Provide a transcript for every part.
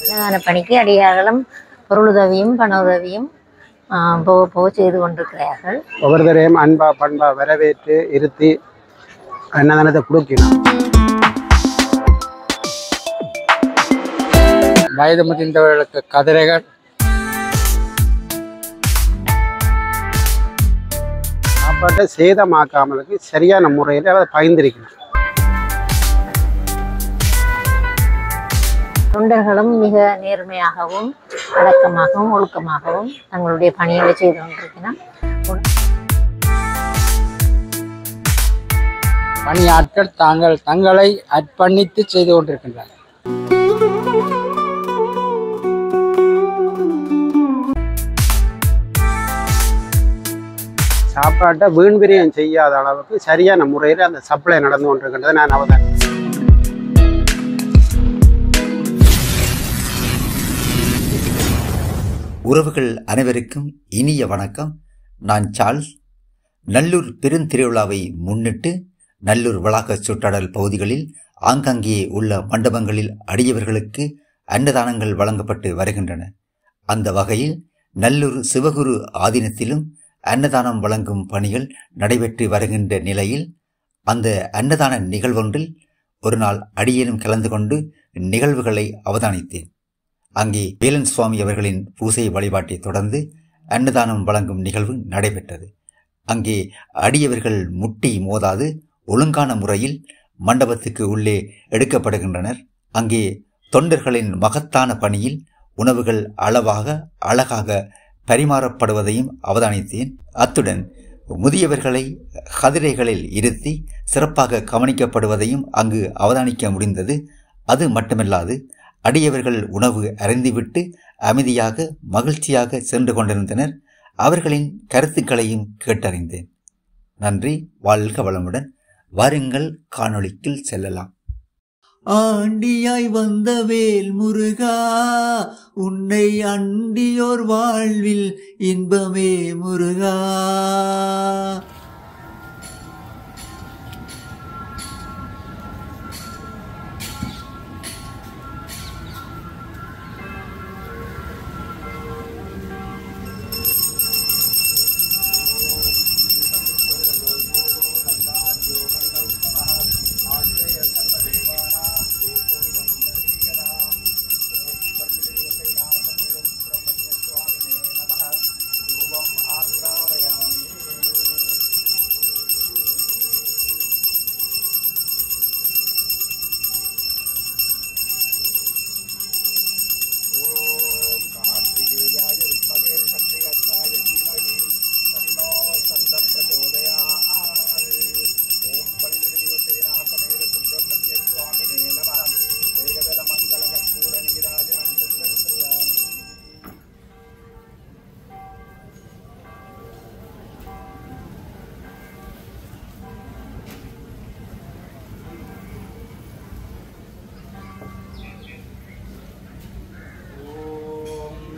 அன்னதான பணிக்கு அடியார்களும் பொருளுதவியும் பண உதவியும் போக போக செய்து கொண்டிருக்கிறார்கள். ஒவ்வொருத்தரையும் அன்பா பண்பா வரவேற்று இருத்தி அன்னதானத்தை கொடுக்கணும். வயது முதிர்ந்தவர்களுக்கு கதிரைகள், சாப்பாட்டை சேதமாக்காமலுக்கு சரியான முறையில் அதை பகிர்ந்திருக்கணும். தொண்டர்களும் மிக நேர்மையாகவும் அடக்கமாகவும் ஒழுக்கமாகவும் தங்களுடைய பணிகளை செய்து கொண்டிருக்கிறார். பணியாட்கள் தங்களை அர்ப்பணித்து செய்து கொண்டிருக்கின்றனர். சாப்பாட்டை வீண் விரயம் செய்யாத அளவுக்கு சரியான முறையில் அந்த சப்ளை நடந்து கொண்டிருக்கின்றதை நான் அவதானிக்கிறேன். உறவுகள் அனைவருக்கும் இனிய வணக்கம். நான் சார்ல்ஸ். நல்லூர் பெருந்திருவிழாவை முன்னிட்டு நல்லூர் வளாக சுற்றாடல் பகுதிகளில் ஆங்காங்கே உள்ள மண்டபங்களில் அடியவர்களுக்கு அன்னதானங்கள் வழங்கப்பட்டு வருகின்றன. அந்த வகையில் நல்லூர் சிவகுரு ஆதீனத்திலும் அன்னதானம் வழங்கும் பணிகள் நடைபெற்று வருகின்ற நிலையில் அந்த அன்னதான நிகழ்வொன்றில் ஒரு நாள் அடியேனும் கலந்து கொண்டு நிகழ்வுகளை அவதானித்தேன். அங்கே வேலன் சுவாமி அவர்களின் பூசை வழிபாட்டை தொடர்ந்து அன்னதானம் வழங்கும் நிகழ்வு நடைபெற்றது. அங்கே அடியவர்கள் முட்டி மோதாது ஒழுங்கான முறையில் மண்டபத்துக்கு உள்ளே எடுக்கப்படுகின்றனர். அங்கே தொண்டர்களின் மகத்தான பணியில் உணவுகள் அளவாக அழகாக பரிமாறப்படுவதையும் அவதானித்தேன். அத்துடன் முதியவர்களை கதிரைகளில் இருத்தி சிறப்பாக கவனிக்கப்படுவதையும் அங்கு அவதானிக்க முடிந்தது. அது மட்டுமல்லாது அடியவர்கள் உணவு அருந்திவிட்டு அமைதியாக மகிழ்ச்சியாக சென்று கொண்டிருந்தனர். அவர்களின் கருத்துக்களையும் கேட்டறிந்தேன். நன்றி. வாழ்க வளமுடன். வாருங்கள், காணொளிக்குள் செல்லலாம். ஆண்டியாய் வந்த வேல் முருகா, உன்னை அண்டியோர் வாழ்வில் இன்பமே முருகா.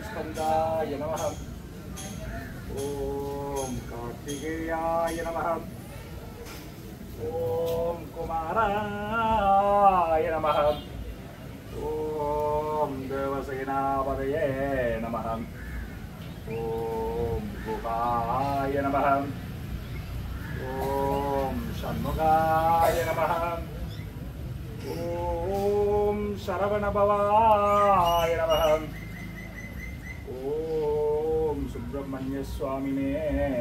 स्कंदाय नमः। ओम कार्तिकेयाय नमः। ओम कुमाराय नमः। ओम देवसेनापतये नमः। ओम गुहाय नमः। ओम षण्मुखाय नमः। ओम शरवणभवाय नमः। ओम सुब्रह्मण्य स्वामिने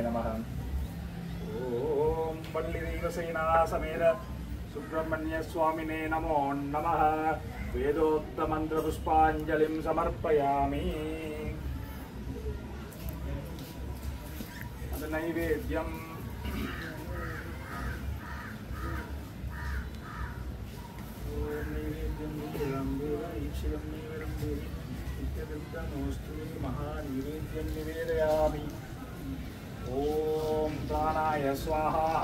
नमः। ओम पल्लीदेवसेना समेत सुब्रह्मण्य स्वामिने नमो नमः। वेदोक्त मंत्र पुष्पांजलिं समर्पयामि। नैवेद्यम महानिवेद्यं निवेदयामि। ओम प्राणाय स्वाहा।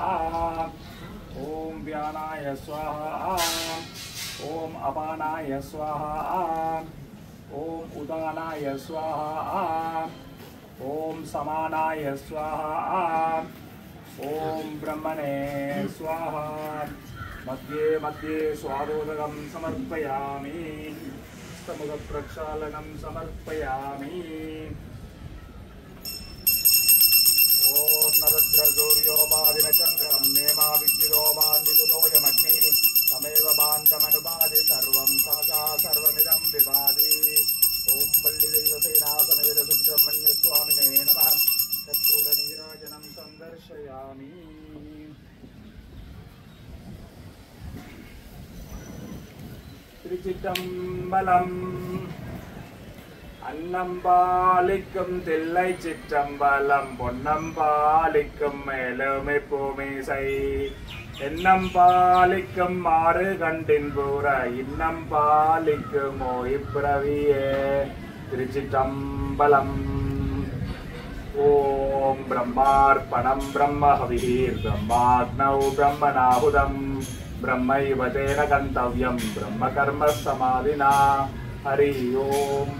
ओम व्यानाय स्वाहा। ओम अपानाय स्वाहा। ओम उदानाय स्वाहा। ओम समानाय स्वाहा। ओम ब्रह्मणे स्वाहा। मध्ये मध्ये स्वादोदकं समर्पयामि। हस्तमुखप्रक्षालनं समर्पयामि। ॐ नवद्रसूर्योपादिनचन्द्रं नेमा विद्युतो बान्धिकुतोऽयमग्निः तमेव बान्धमनुपादि सर्वं सहसा सर्वमिदं विभाति। ॐ वल्लिदैवसेनासमेत सुब्रह्मण्यस्वामिने नमः। कर्पूरनीराजनं सन्दर्शयामि। திருச்சிற்றம்பலம். அன்னம்பாலிக்கும் தில்லை சிற்றம்பலம் பொன்னம்பாலிக்கும் மேலுமை பூமிசை என்னம்பாலிக்கும் மாறு கண்டின் பூர இன்னம்பாலிக்குமோ இப்பிறவியே. திருச்சிற்றம்பலம். ஓம் பிரம்மார்ப்பணம் பிரம்மஹவிர் பிரம்மாக்னௌ பிரம்மநாஹுதம் ब्रह्मैव तेन गन्तव्यं ब्रह्मकर्म समाधिना। हरि ओम।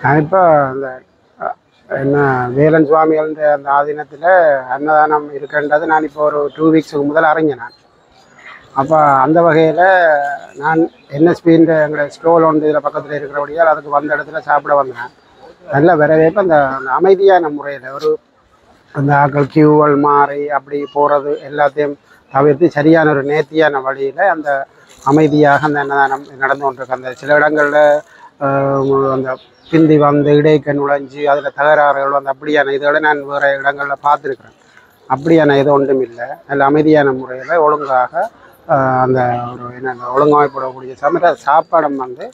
நான் இப்போ அந்த என்ன வேலன் சுவாமிகள் அந்த ஆதீனத்தில் அன்னதானம் இருக்குன்றது நான் இப்போ ஒரு 2 வீக்ஸுக்கு முதல் அறிஞ்சேன் நான். அப்போ அந்த வகையில் நான் என்எஸ்பின்ற எங்களோட ஸ்டோல் ஒன்று இதில் பக்கத்தில் இருக்கிறபடியால் அதுக்கு வந்த இடத்துல சாப்பிட வந்தேன். நல்ல வரவேற்பு. அந்த அமைதியான முறையில் ஒரு அந்த ஆக்கள் கியூவல் மாறி அப்படி போகிறது எல்லாத்தையும் தவிர்த்து சரியான ஒரு நேர்த்தியான வழியில் அந்த அமைதியாக அந்த அன்னதானம் நடந்து கொண்டிருக்கு. அந்த சில இடங்களில் அந்த பிந்தி வந்து இடைக்க நுழைஞ்சு அதில் தகராறுகள் வந்து அப்படியான இதோட நான் வேறு இடங்களில் பார்த்துருக்குறேன். அப்படியான இது ஒன்றும் இல்லை. நல்ல அமைதியான முறையில் ஒழுங்காக அந்த ஒரு என்ன ஒழுங்கமைப்படக்கூடிய சாப்பாடும் வந்து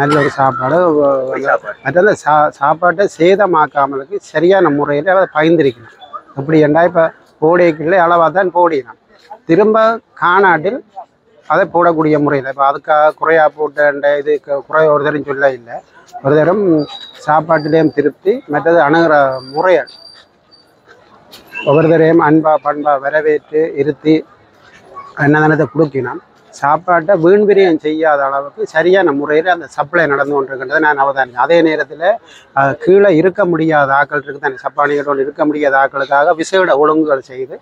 நல்ல ஒரு சாப்பாடு. மற்ற சாப்பாட்டை சேதமாக்காமலுக்கு சரியான முறையில் அதை பயந்திருக்கணும். எப்படி என்றால் இப்போ போடைக்குள்ளே அளவாக தான் போடினான், திரும்ப காணாட்டில் அதை போடக்கூடிய முறையில் இப்போ அதுக்காக குறையாக போட்ட இது குறை ஒரு தரம் சொல்ல இல்லை. ஒரு தரம் சாப்பாட்டிலேயும் திருப்தி, மற்றது அணுகிற முறைகள் ஒவ்வொரு தரையும் அன்பாக பண்பாக வரவேற்று இருத்தி அன்னதானத்தை கொடுக்கினான். சாப்பாட்டை வீண்விரியம் செய்யாத அளவுக்கு சரியான முறையில் அந்த சப்ளை நடந்து கொண்டிருக்கின்றதை நான் அவதானிச்சேன். அதே நேரத்தில் கீழே இருக்க முடியாத ஆக்கள் இருக்குது தானே, சப்பானிகளோடு இருக்க முடியாத ஆக்களுக்காக விசேட ஒழுங்குகள் செய்து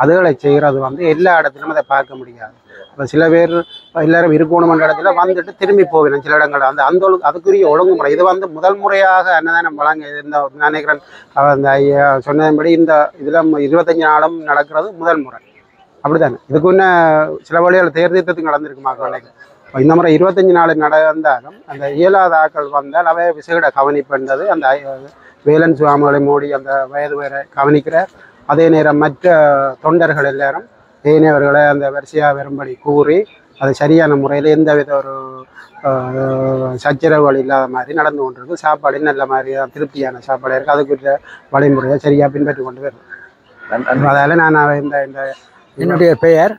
அதுகளை செய்கிறது வந்து எல்லா இடத்துலையும் அதை பார்க்க முடியாது. இப்போ சில பேர் எல்லாரும் இருக்கணுமென்ற இடத்துல வந்துட்டு திரும்பி போவேன் சில இடங்கள் அந்த அதுக்குரிய ஒழுங்குமுறை இது வந்து முதல் முறையாக அன்னதானம் வழங்க இந்த நினைக்கிறேன். அந்த ஐயா சொன்னபடி இந்த இதில் 25 நாளும் நடக்கிறது முதல் முறை அப்படித்தானே. இதுக்கு முன்ன சில வழிகள் தேர்தீர்த்தத்துக்கு நடந்திருக்குமா வேலைக்கு. இந்த முறை 25 நாள் நடந்தாலும் அந்த இயலாத ஆக்கள் வந்தால் அவை விசேட கவனிப்பது அந்த வேலன் சுவாமிகளை மோடி அந்த வயது வேற கவனிக்கிறார். அதே நேரம் மற்ற தொண்டர்கள் எல்லாரும் ஏனையவர்களை அந்த வரிசையாக வரும்படி கூறி அது சரியான முறையில் எந்தவித ஒரு சச்சரவுகள் இல்லாத மாதிரி நடந்து கொண்டிருக்கு. சாப்பாடு நல்ல மாதிரி திருப்தியான சாப்பாடு இருக்குது. அதுக்குரிய வழிமுறையை சரியாக பின்பற்றி கொண்டு வருது. அதால் நான் இந்த என்னுடைய பெயர்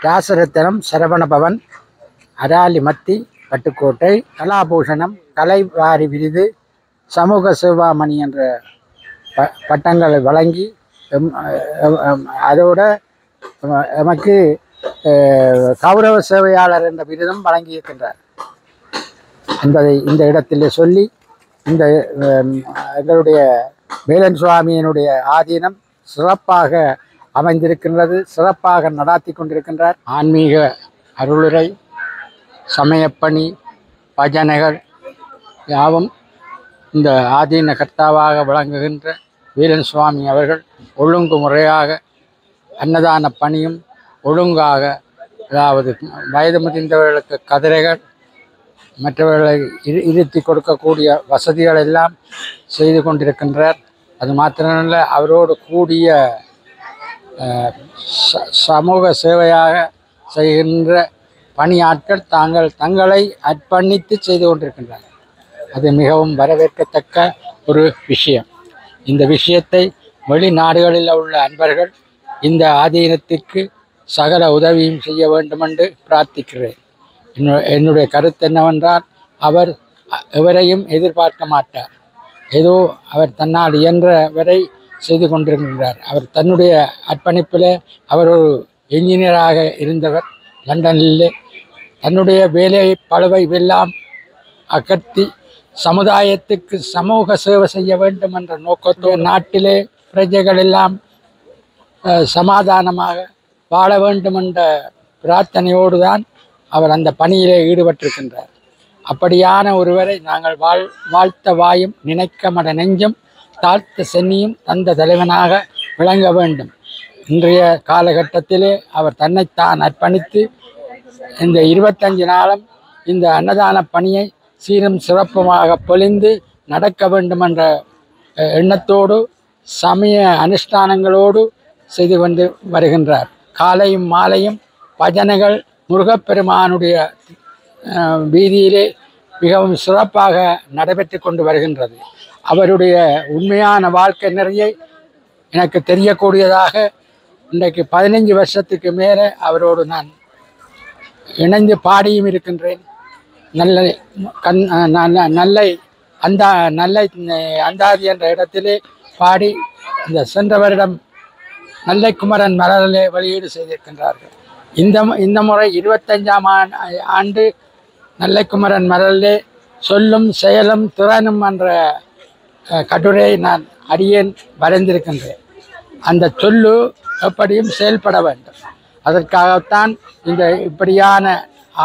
ராசரத்தனம் சரவணபவன், அராலிமத்தி, பட்டுக்கோட்டை. கலாபூஷணம், கலைவாரி விருது, சமூக சேவாமணி என்ற பட்டங்களை வழங்கி அதோட எமக்கு கௌரவ சேவையாளர் என்ற விருதும் வழங்கியிருக்கின்றார் என்பதை இந்த இடத்திலே சொல்லி, இந்த எங்களுடைய வேலன் சுவாமியினுடைய ஆதீனம் சிறப்பாக அமைந்திருக்கின்றது, சிறப்பாக நடாத்தி கொண்டிருக்கின்றார். ஆன்மீக அருளுரை, சமயப்பணி, பஜனைகள் யாவும் இந்த ஆதீன கர்த்தாவாக விளங்குகின்ற வேலன் சுவாமி அவர்கள் ஒழுங்கு முறையாக அன்னதான பணியும் ஒழுங்காக, அதாவது வயது முதிர்ந்தவர்களுக்கு கதிரைகள் மற்றவர்களை இருத்தி கொடுக்கக்கூடிய வசதிகள் எல்லாம் செய்து கொண்டிருக்கின்றார். அது மாத்திரமல்ல, அவரோடு கூடிய சமூக சேவையாக செய்கின்ற பணியாட்கள் தங்களை அர்ப்பணித்து செய்து கொண்டிருக்கின்றனர். அது மிகவும் வரவேற்கத்தக்க ஒரு விஷயம். இந்த விஷயத்தை வெளிநாடுகளில் உள்ள அன்பர்கள் இந்த ஆதீனத்திற்கு சகல உதவியும் செய்ய வேண்டும் என்று பிரார்த்திக்கிறேன். என்னுடைய கருத்து என்னவென்றால், அவர் எவரையும் எதிர்பார்க்க மாட்டார். ஏதோ அவர் தன்னால் இயன்ற வரை செய்து கொண்டிருக்கின்றார். அவர் தன்னுடைய அர்ப்பணிப்பில் அவர் ஒரு என்ஜினியராக இருந்தவர். லண்டனிலே தன்னுடைய வேலை பழுவை எல்லாம் அகற்றி சமுதாயத்துக்கு சமூக சேவை செய்ய வேண்டும் என்ற நோக்கத்தோடு நாட்டிலே பிரஜைகள் எல்லாம் சமாதானமாக வாழ வேண்டும் என்ற பிரார்த்தனையோடு தான் அவர் அந்த பணியிலே ஈடுபட்டிருக்கின்றார். அப்படியான ஒருவரை நாங்கள் வாழ்த்த வாயும் நினைக்க மட நெஞ்சும் தாழ்த்த சென்னியும் தந்த தலைவனாக விளங்க வேண்டும். இன்றைய காலகட்டத்திலே அவர் தன்னைத்தான் அர்ப்பணித்து இந்த 25 நாளும் இந்த அன்னதான பணியை சீரும் சிறப்புமாக பொழிந்து நடக்க வேண்டும் என்ற எண்ணத்தோடு சமய அனுஷ்டானங்களோடு செய்து கொண்டு வருகின்றார். காலையும் மாலையும் பஜனைகள் முருகப்பெருமானுடைய வீதியிலே மிகவும் சிறப்பாக நடைபெற்று கொண்டு வருகின்றது. அவருடைய உண்மையான வாழ்க்கை நிறைய எனக்கு தெரியக்கூடியதாக இன்றைக்கு 15 வருஷத்துக்கு மேலே அவரோடு நான் இணைந்து பாடியும் இருக்கின்றேன். நல்லை அந்தாதி என்ற இடத்திலே பாடி இந்த சென்ற வருடம் நல்லை குமரன் மலரிலே வெளியீடு செய்திருக்கின்றார்கள். இந்த முறை 25ஆம் ஆண்டு நல்லை குமரன் மலரிலே சொல்லும் செயலும் திறனும் என்ற கட்டுரையை நான் அடியேன் வரைந்திருக்கின்றேன். அந்த சொல்லு எப்படியும் செயல்பட வேண்டும். அதற்காகத்தான் இந்த இப்படியான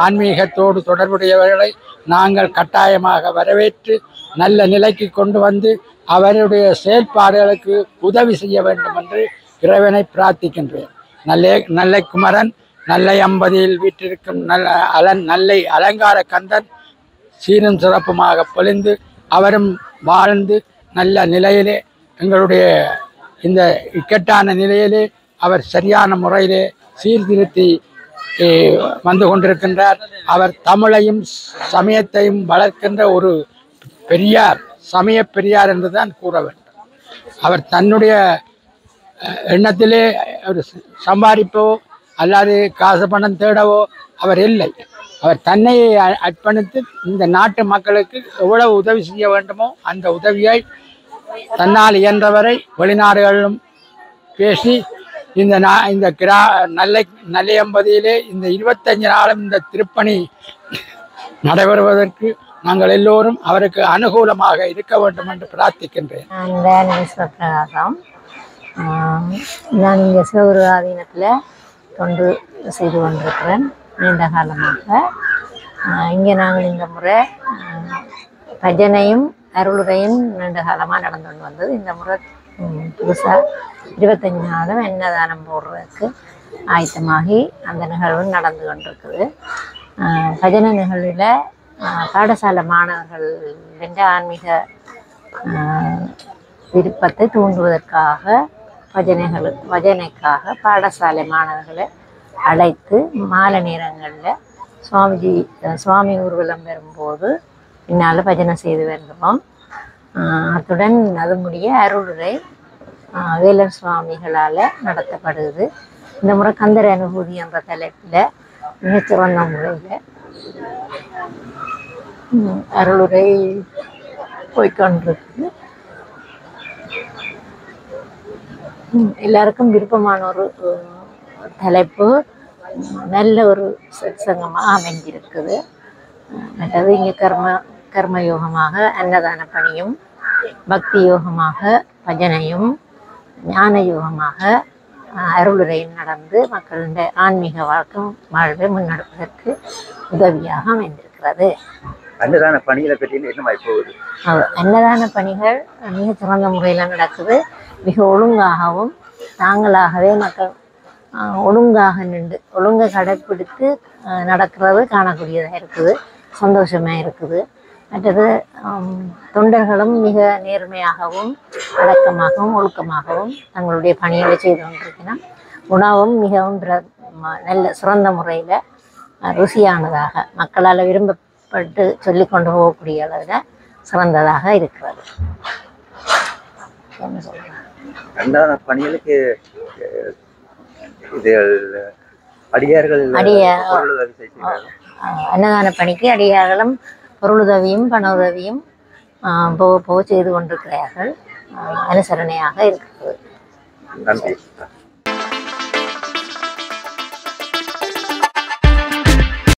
ஆன்மீகத்தோடு தொடர்புடையவர்களை நாங்கள் கட்டாயமாக வரவேற்று நல்ல நிலைக்கு கொண்டு வந்து அவருடைய செயல்பாடுகளுக்கு உதவி செய்ய வேண்டும் என்று இறைவனை பிரார்த்திக்கின்றேன். நல்லை குமரன் நல்லை அம்பதியில் வீற்றிருக்கும் நல்லை அலங்கார கந்தன் சீரும் சிறப்புமாக பொழிந்து அவரும் வாழ்ந்து நல்ல நிலையிலே எங்களுடைய இந்த இக்கட்டான நிலையிலே அவர் சரியான முறையிலே சீர்திருத்தி வந்து கொண்டிருக்கின்றார். அவர் தமிழையும் சமயத்தையும் வளர்க்கின்ற ஒரு பெரியார், சமய பெரியார் என்றுதான் கூற வேண்டும். அவர் தன்னுடைய எண்ணத்திலே ஒரு சம்பாதிப்போ அல்லாது காசு பணம் தேடவோ அவர் இல்லை. அவர் தன்னை அர்ப்பணித்து இந்த நாட்டு மக்களுக்கு எவ்வளவு உதவி செய்ய வேண்டுமோ அந்த உதவியை தன்னால் இயன்றவரை வெளிநாடுகளிலும் பேசி இந்த நல்லையம்பதியிலே இந்த 25 நாளும் இந்த திருப்பணி நடைபெறுவதற்கு நாங்கள் எல்லோரும் அவருக்கு அனுகூலமாக இருக்க வேண்டும் என்று பிரார்த்திக்கின்றேன். பிரகாசம். நான் இங்கே சிவகுருவாதீனத்தில் தொண்டு செய்து கொண்டிருக்கிறேன் நீண்ட காலமாக. இங்கே நாங்கள் இந்த முறை பஜனையும் அருளுரையும் நீண்ட காலமாக நடந்து கொண்டு வந்தது. இந்த முறை புதுசாக 25 நாளும் அன்னதானம் போடுறதுக்கு ஆயத்தமாகி அந்த நிகழ்வு நடந்து கொண்டிருக்குது. பஜனை நிகழ்வில் பாடசாலை மாணவர்கள் ஆன்மீக விருப்பத்தை தூண்டுவதற்காக பஜனைக்காக பாடசாலை மாணவர்களை அழைத்து மாலை நேரங்களில் சுவாமி ஊர்வலம் வரும்போது பின்னால் பஜனை செய்து வருகிறோம். அத்துடன் அது முடிய அருளுரை வேலன் சுவாமிகளால் நடத்தப்படுது. இந்த முறை கந்தர் அனுபூதி என்ற தலைப்பில் மிகச்சிறந்த முறையில் அருளுரை போய்கொண்டிருக்கு. எல்லாருக்கும் விருப்பமான ஒரு தலைப்பு, நல்ல ஒரு சத்சங்கமாக அமைஞ்சிருக்குது. மற்றது இங்கே கர்மயோகமாக அன்னதான பணியும், பக்தி யோகமாக பஜனையும், ஞான யோகமாக அருளுரையும் நடந்து மக்களுடைய ஆன்மீக வாழ்வை முன்னெடுப்பதற்கு உதவியாக அமைந்திருக்கிறது. அன்னதான பணிகளை பற்றி என்ன போகுது? அன்னதான பணிகள் மிக சிறந்த முறையில் நடக்குது. மிக ஒழுங்காகவும் தாங்களாகவே மக்கள் ஒழுங்காக நின்று ஒழுங்கை கடைப்பிடித்து நடக்கிறது காணக்கூடியதாக இருக்குது. சந்தோஷமாக இருக்குது. மற்றது தொண்டர்களும் மிக நேர்மையாகவும் அடக்கமாகவும் ஒழுக்கமாகவும் தங்களுடைய பணிகளை செய்து கொண்டிருக்கிறார். உணவும் மிகவும் நல்ல சிறந்த முறையில் ருசியானதாக மக்களால் விரும்பப்பட்டு சொல்லி கொண்டு போகக்கூடிய அளவில் சிறந்ததாக இருக்கிறது. என்ன சொல்கிறேன், அன்னதான பணிகளுக்கு அன்னதான பணிக்கு அடியார்களும் பொருளுதவியும் பண உதவியும் போக செய்து கொண்டிருக்கிறார்கள். அனுசரணையாக இருக்கிறது. நன்றி.